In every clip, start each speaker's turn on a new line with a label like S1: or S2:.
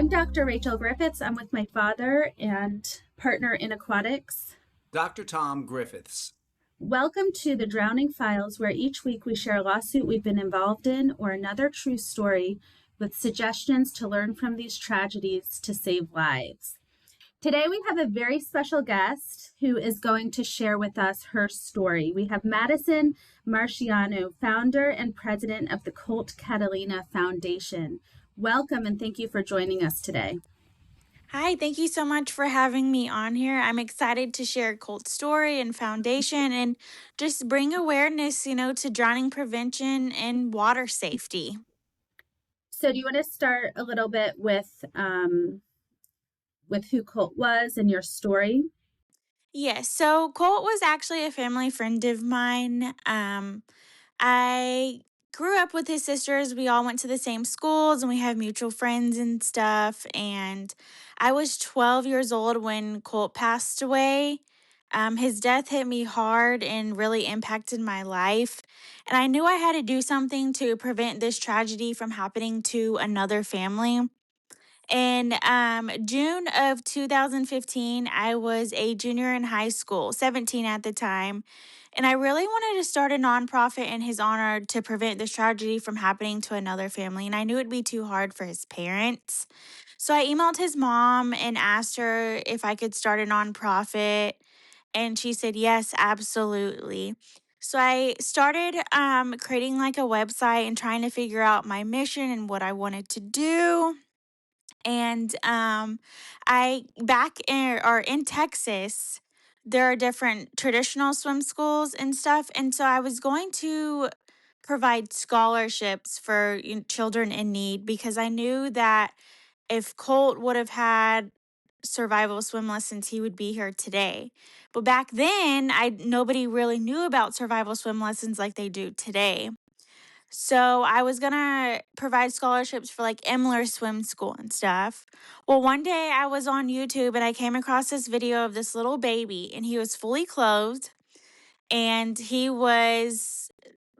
S1: I'm Dr. Rachel Griffiths. I'm with my father and partner in aquatics.
S2: Dr. Tom Griffiths.
S1: Welcome to the Drowning Files, where each week we share a lawsuit we've been involved in or another true story with suggestions to learn from these tragedies to save lives. Today we have a very special guest who is going to share with us her story. We have Madison Marchegiano, founder and president of the Colt Catalina Foundation. Welcome and thank you for joining us today.
S3: Hi, thank you so much for having me on here. I'm excited to share Colt's story and foundation and just bring awareness, to drowning prevention and water safety.
S1: So do you want to start a little bit with who Colt was and your story?
S3: Yes, so Colt was actually a family friend of mine. I grew up with his sisters. We all went to the same schools and we have mutual friends and stuff. And I was 12 years old when Colt passed away. His death hit me hard and really impacted my life. And I knew I had to do something to prevent this tragedy from happening to another family. In June of 2015, I was a junior in high school, 17 at the time, and I really wanted to start a nonprofit in his honor to prevent this tragedy from happening to another family. And I knew it'd be too hard for his parents. So I emailed his mom and asked her if I could start a nonprofit. And she said, yes, absolutely. So I started creating like a website and trying to figure out my mission and what I wanted to do. And I back in or in Texas, there are different traditional swim schools and stuff. And so I was going to provide scholarships for children in need because I knew that if Colt would have had survival swim lessons, he would be here today. But back then, I nobody really knew about survival swim lessons like they do today. So I was gonna provide scholarships for like Emler Swim School and stuff. Well, one day I was on YouTube and I came across this video of this little baby and he was fully clothed and he was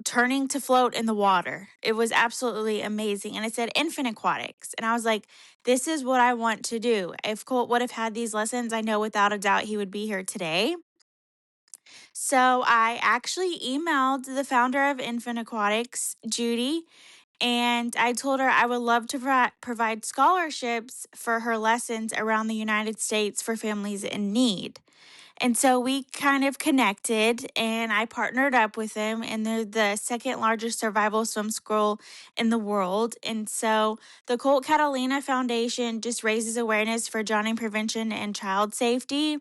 S3: turning to float in the water. It was absolutely amazing. And it said infant aquatics. And I was like, this is what I want to do. If Colt would have had these lessons, I know without a doubt he would be here today. So I actually emailed the founder of Infant Aquatics, Judy, and I told her I would love to provide scholarships for her lessons around the United States for families in need. And so we kind of connected and I partnered up with them, and they're the second largest survival swim school in the world. And so the Colt Catalina Foundation just raises awareness for drowning prevention and child safety.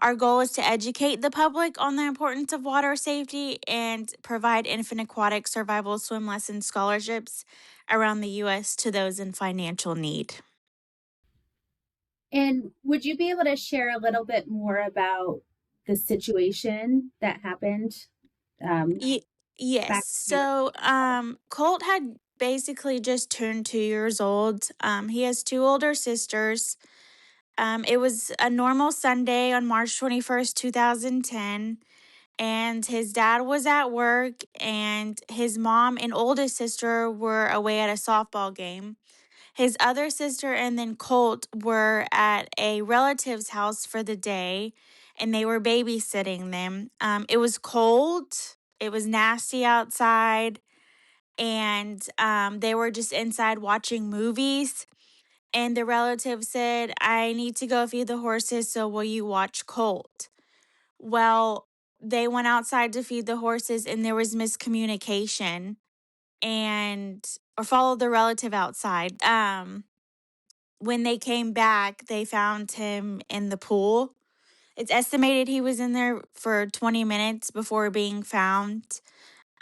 S3: Our goal is to educate the public on the importance of water safety and provide infant aquatic survival swim lesson scholarships around the U.S. to those in financial need.
S1: And would you be able to share a little bit more about the situation that happened
S3: Yes.
S1: back here?
S3: So Colt had basically just turned 2 years old. He has two older sisters. It was a normal Sunday on March 21st, 2010. And his dad was at work, and his mom and oldest sister were away at a softball game. His other sister and then Colt were at a relative's house for the day, and they were babysitting them. It was cold, it was nasty outside, and they were just inside watching movies. And the relative said, I need to go feed the horses, so will you watch Colt? Well, they went outside to feed the horses and there was miscommunication or followed the relative outside. When they came back, they found him in the pool. It's estimated he was in there for 20 minutes before being found.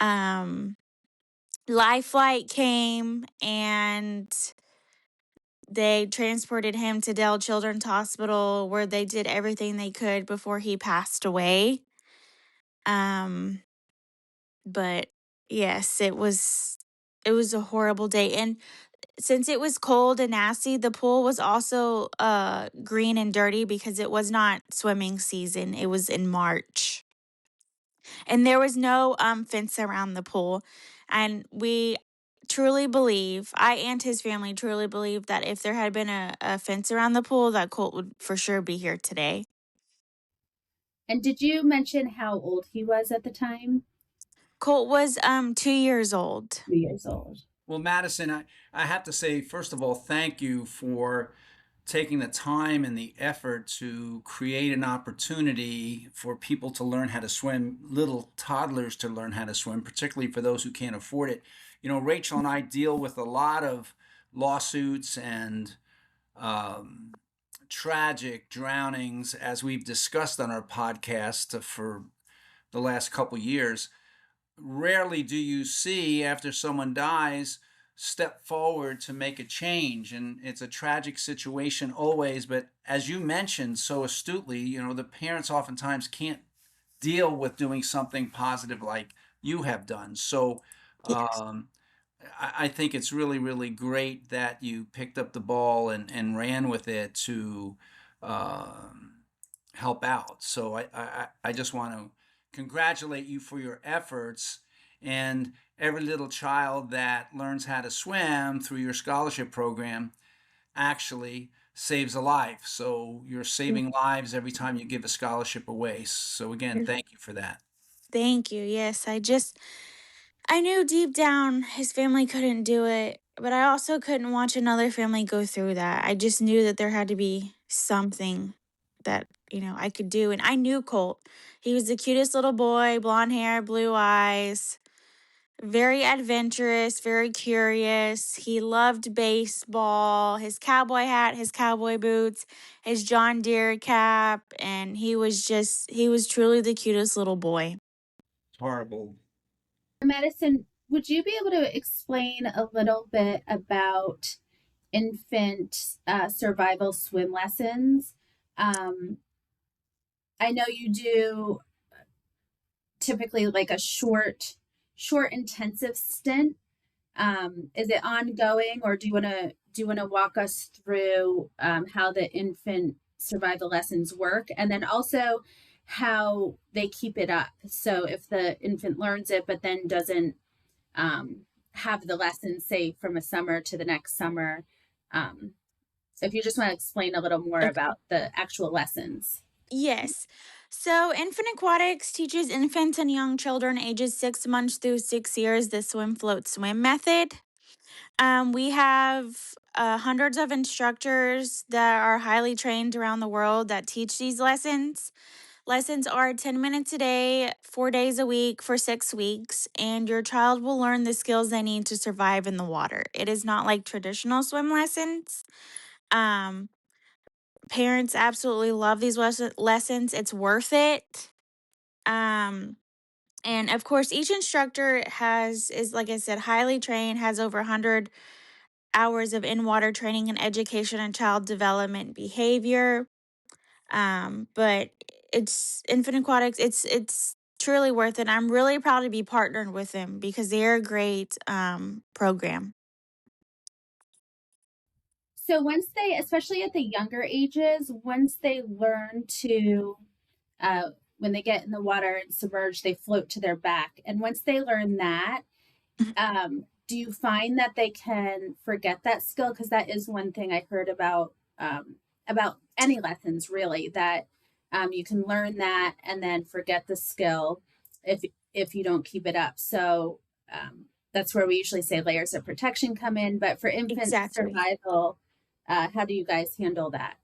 S3: Life Flight came and they transported him to Dell Children's Hospital where they did everything they could before he passed away. But yes, it was a horrible day. And since it was cold and nasty, the pool was also green and dirty because it was not swimming season. It was in March. And there was no fence around the pool. And we truly believe, I and his family truly believe that if there had been a fence around the pool, that Colt would for sure be here today.
S1: And did you mention how old he was at the time?
S3: Colt was 2 years old.
S1: 2 years old.
S2: Well, Madison, I have to say, first of all, thank you for taking the time and the effort to create an opportunity for people to learn how to swim, little toddlers to learn how to swim, particularly for those who can't afford it. You know, Rachel and I deal with a lot of lawsuits and um, tragic drownings, as we've discussed on our podcast for the last couple years. Rarely do you see, after someone dies, step forward to make a change, and it's a tragic situation always. But as you mentioned so astutely, you know, the parents oftentimes can't deal with doing something positive like you have done. So
S3: Yes.
S2: um, I think it's really, really great that you picked up the ball and ran with it to um, help out. So I just want to congratulate you for your efforts, and every little child that learns how to swim through your scholarship program actually saves a life. So you're saving lives every time you give a scholarship away. So again, thank you for that.
S3: Thank you. Yes, I knew deep down his family couldn't do it, but I also couldn't watch another family go through that. I just knew that there had to be something that, I could do. And I knew Colt. He was the cutest little boy, blonde hair, blue eyes, very adventurous, very curious. He loved baseball, his cowboy hat, his cowboy boots, his John Deere cap, and he was truly the cutest little boy.
S2: It's horrible.
S1: Madison, would you be able to explain a little bit about infant survival swim lessons? Um, I know you do typically like a short intensive stint. Is it ongoing, or do you want to walk us through how the infant survival lessons work, and then also how they keep it up? So if the infant learns it but then doesn't have the lessons, say from a summer to the next summer, um, if you just want to explain a little more
S3: Okay.
S1: about the actual lessons.
S3: Yes. So, Infant Aquatics teaches infants and young children ages 6 months through 6 years the swim, float, swim method. We have hundreds of instructors that are highly trained around the world that teach these lessons. Lessons are 10 minutes a day, 4 days a week for 6 weeks, and your child will learn the skills they need to survive in the water. It is not like traditional swim lessons. Um, Parents absolutely love these lessons. It's worth it. Um, and of course, each instructor is like I said, highly trained, has over 100 hours of in-water training and education and child development behavior. But it's Infant Aquatics. It's truly worth it. I'm really proud to be partnered with them because they're a great program.
S1: So once they, especially at the younger ages, once they learn to, when they get in the water and submerge, they float to their back. And once they learn that, do you find that they can forget that skill? Because that is one thing I heard about any lessons really, that you can learn that and then forget the skill if you don't keep it up. So that's where we usually say layers of protection come in. But for infant
S3: Exactly.
S1: survival, how do you guys handle that?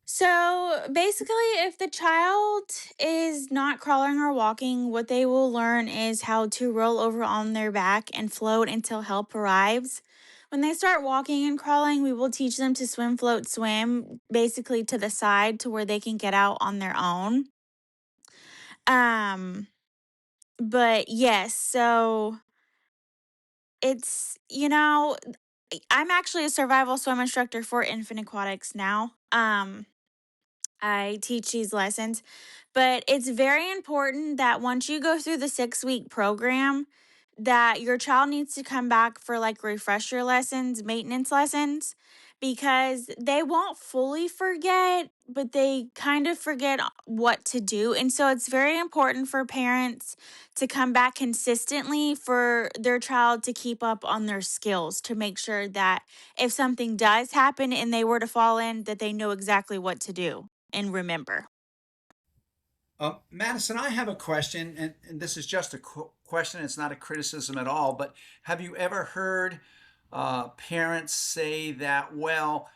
S3: So basically, if the child is not crawling or walking, what they will learn is how to roll over on their back and float until help arrives. When they start walking and crawling, we will teach them to swim, float, swim, basically to the side to where they can get out on their own. Um, but yes, so it's, I'm actually a survival swim instructor for Infant Aquatics now. I teach these lessons, but it's very important that once you go through the 6 week program, that your child needs to come back for like refresher lessons, maintenance lessons, because they won't fully forget, but they kind of forget what to do. And so it's very important for parents to come back consistently for their child to keep up on their skills, to make sure that if something does happen and they were to fall in, that they know exactly what to do and remember.
S2: Madison, I have a question, and this is just a question. It's not a criticism at all. But have you ever heard parents say that, well,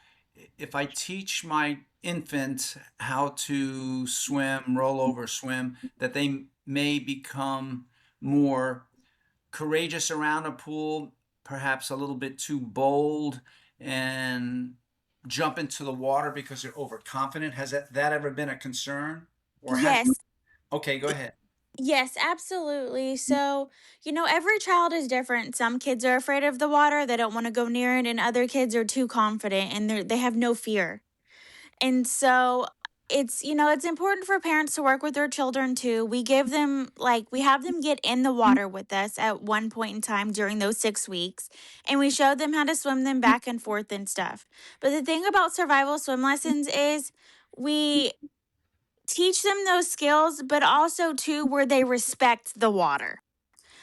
S2: if I teach my infant how to swim, roll over, swim, that they may become more courageous around a pool, perhaps a little bit too bold, and jump into the water because they're overconfident? Has that ever been a concern? Or have you?
S3: Yes.
S2: Okay, go ahead.
S3: Yes, absolutely. So, every child is different. Some kids are afraid of the water, they don't want to go near it, and other kids are too confident and they have no fear. And so it's important for parents to work with their children too. We have them get in the water with us at one point in time during those 6 weeks, and we show them how to swim them back and forth and stuff. But the thing about survival swim lessons is we teach them those skills, but also too where they respect the water.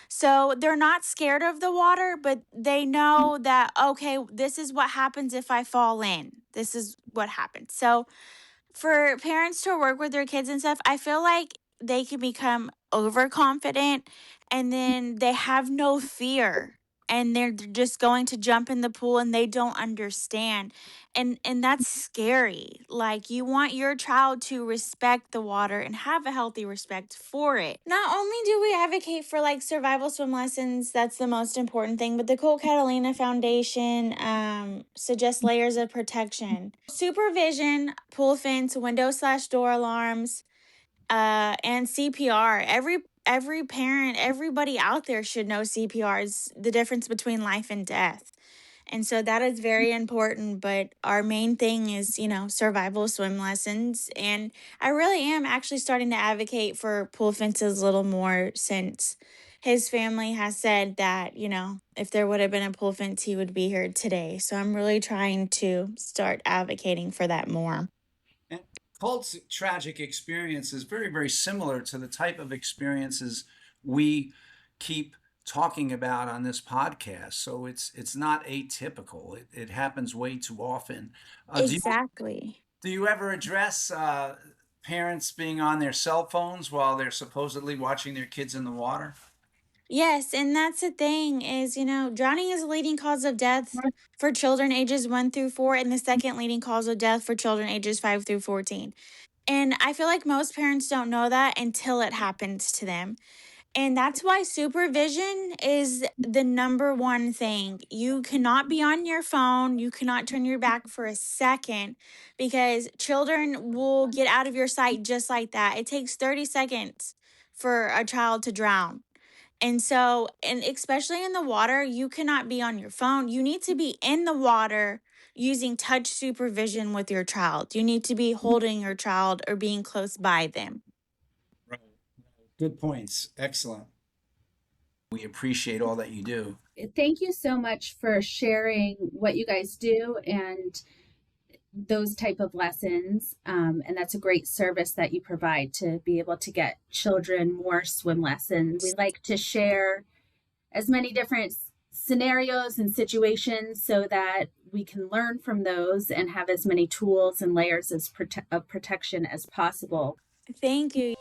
S3: So they're not scared of the water, but they know that, okay, this is what happens if I fall in. This is what happens. So for parents to work with their kids and stuff, I feel like they can become overconfident and then they have no fear and they're just going to jump in the pool and they don't understand. And that's scary. Like you want your child to respect the water and have a healthy respect for it. Not only do we advocate for like survival swim lessons, that's the most important thing, but the Colt Catalina Foundation suggests layers of protection. Supervision, pool fence, window/door alarms, and CPR. Every parent, everybody out there should know CPR is the difference between life and death. And so that is very important. But our main thing is, survival swim lessons. And I really am actually starting to advocate for pool fences a little more since his family has said that, if there would have been a pool fence, he would be here today. So I'm really trying to start advocating for that more.
S2: And Colt's tragic experience is very, very similar to the type of experiences we keep talking about on this podcast. So it's not atypical. It happens way too often.
S3: Exactly.
S2: Do you ever address parents being on their cell phones while they're supposedly watching their kids in the water?
S3: Yes, and that's the thing is, drowning is a leading cause of death for children ages 1 through 4 and the second leading cause of death for children ages 5 through 14. And I feel like most parents don't know that until it happens to them. And that's why supervision is the number one thing. You cannot be on your phone. You cannot turn your back for a second because children will get out of your sight just like that. It takes 30 seconds for a child to drown. And so, and especially in the water, you cannot be on your phone. You need to be in the water using touch supervision with your child. You need to be holding your child or being close by them.
S2: Right. Good points. Excellent. We appreciate all that you do.
S1: Thank you so much for sharing what you guys do and those type of lessons. And that's a great service that you provide to be able to get children more swim lessons. We like to share as many different scenarios and situations so that we can learn from those and have as many tools and layers of protection as possible.
S3: Thank you.